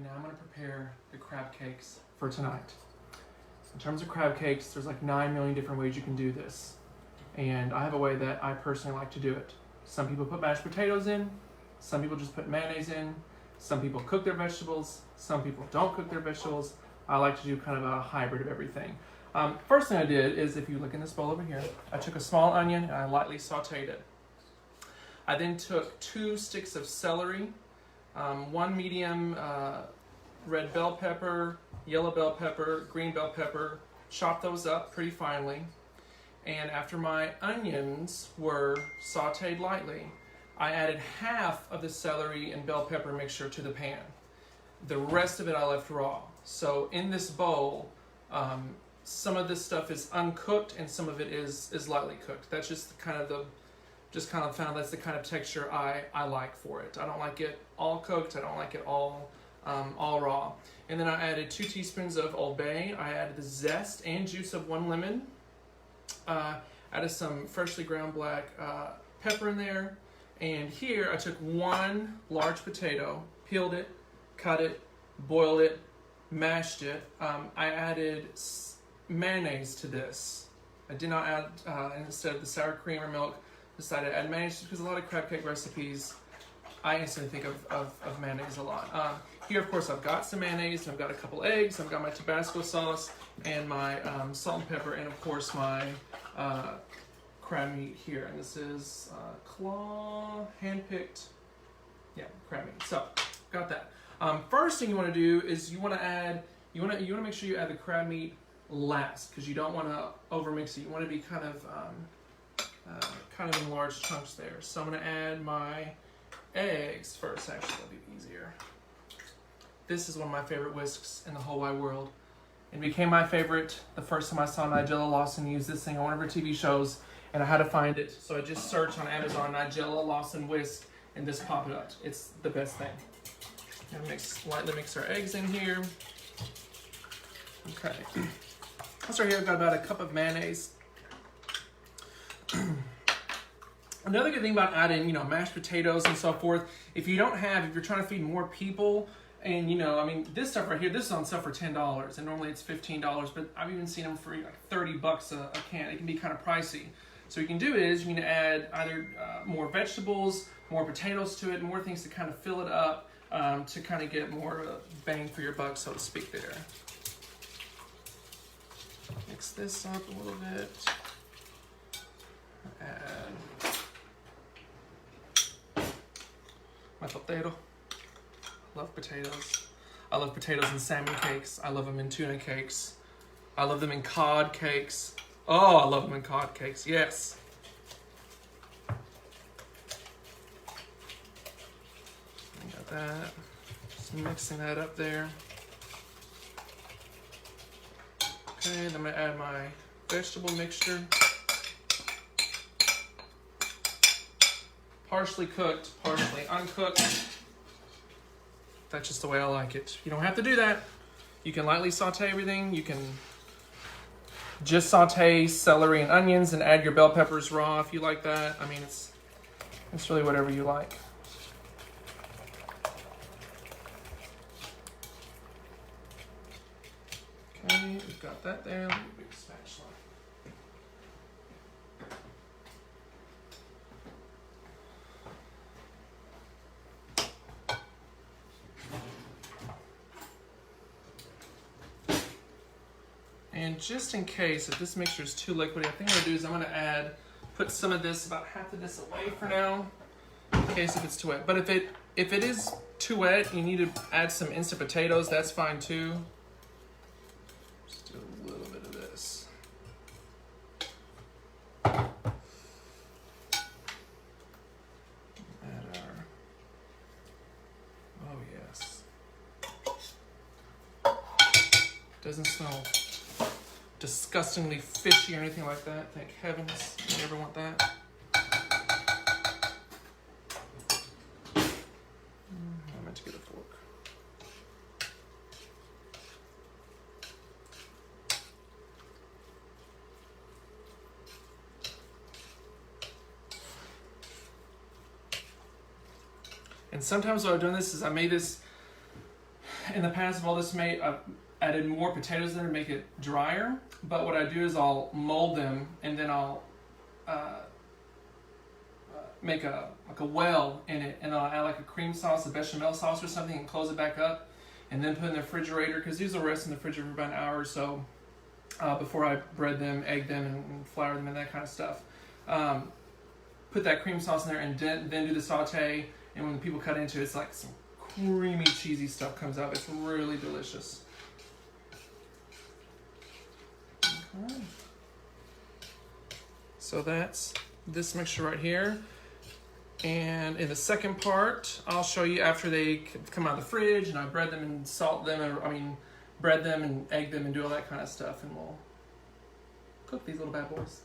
And now I'm gonna prepare the crab cakes for tonight. In terms of crab cakes, there's like 9 million different ways you can do this. And I have a way that I personally like to do it. Some people put mashed potatoes in, some people just put mayonnaise in, some people cook their vegetables, some people don't cook their vegetables. I like to do kind of a hybrid of everything. First thing I did is, if you look in this bowl over here, I took a small onion and I lightly sauteed it. I then took 2 sticks of celery, 1 medium red bell pepper, yellow bell pepper, green bell pepper, chopped those up pretty finely. And after my onions were sauteed lightly, I added half of the celery and bell pepper mixture to the pan. The rest of it I left raw. So in this bowl, some of this stuff is uncooked and some of it is lightly cooked. That's just kind of found that's the kind of texture I like for it. I don't like it all cooked. I don't like it all raw. And then I added 2 teaspoons of Old Bay. I added the zest and juice of 1 lemon. Added some freshly ground black pepper in there. And here I took 1 large potato, peeled it, cut it, boiled it, mashed it. I added mayonnaise to this. I did not add, instead of the sour cream or milk, decided to add mayonnaise because a lot of crab cake recipes, I instantly think of mayonnaise a lot. Here, of course, I've got some mayonnaise, and I've got a couple eggs, I've got my Tabasco sauce, and my salt and pepper, and of course my crab meat here. And this is claw, hand-picked, crab meat. So, got that. First thing you want to do is you want to make sure you add the crab meat last, because you don't want to overmix it. You want to be kind of in large chunks there. So I'm going to add my eggs first. Actually, that'll be easier. This is one of my favorite whisks in the whole wide world. It became my favorite the first time I saw Nigella Lawson use this thing on one of her TV shows, and I had to find it. So I just searched on Amazon Nigella Lawson whisk, and this popped up. It's the best thing. Lightly mix our eggs in here. Okay. I'll start here. I've got about a cup of mayonnaise. Another good thing about adding, mashed potatoes and so forth, if you're trying to feed more people, and this stuff right here, this is on sale for $10, and normally it's $15, but I've even seen them for like $30 a can. It can be kind of pricey. So what you can do is you can add either more vegetables, more potatoes to it, more things to kind of fill it up, to kind of get more bang for your buck, so to speak there. Mix this up a little bit. Add my potato. Love potatoes. I love potatoes in salmon cakes. I love them in tuna cakes. I love them in cod cakes. Oh, I love them in cod cakes. Yes. Got that. Just mixing that up there. Okay, then I'm going to add my vegetable mixture. Partially cooked, partially uncooked. That's just the way I like it. You don't have to do that. You can lightly saute everything. You can just saute celery and onions and add your bell peppers raw if you like that. I mean, it's really whatever you like. Okay, we've got that there. Let me big spatula. And just in case, if this mixture is too liquidy, I think what I'm going to do is I'm going to put some of this, about half of this away for now, in case if it's too wet. But if it is too wet, you need to add some instant potatoes, that's fine too. Just do a little bit of this. Add our, oh yes. Doesn't smell disgustingly fishy or anything like that. Thank heavens. You never want that. I meant to get a fork. And sometimes what I've done this is I made this in the past, I've added more potatoes in to make it drier. But what I do is I'll mold them, and then I'll make a well in it, and I'll add like a cream sauce, a bechamel sauce or something, and close it back up, and then put it in the refrigerator, because these will rest in the refrigerator for about an hour or so before I bread them, egg them, and flour them, and that kind of stuff. Put that cream sauce in there, and then do the saute, and when people cut into it, it's like some creamy, cheesy stuff comes out. It's really delicious. Okay. So that's this mixture right here. And in the second part, I'll show you after they come out of the fridge, and I bread them and salt them, bread them and egg them and do all that kind of stuff, and we'll cook these little bad boys.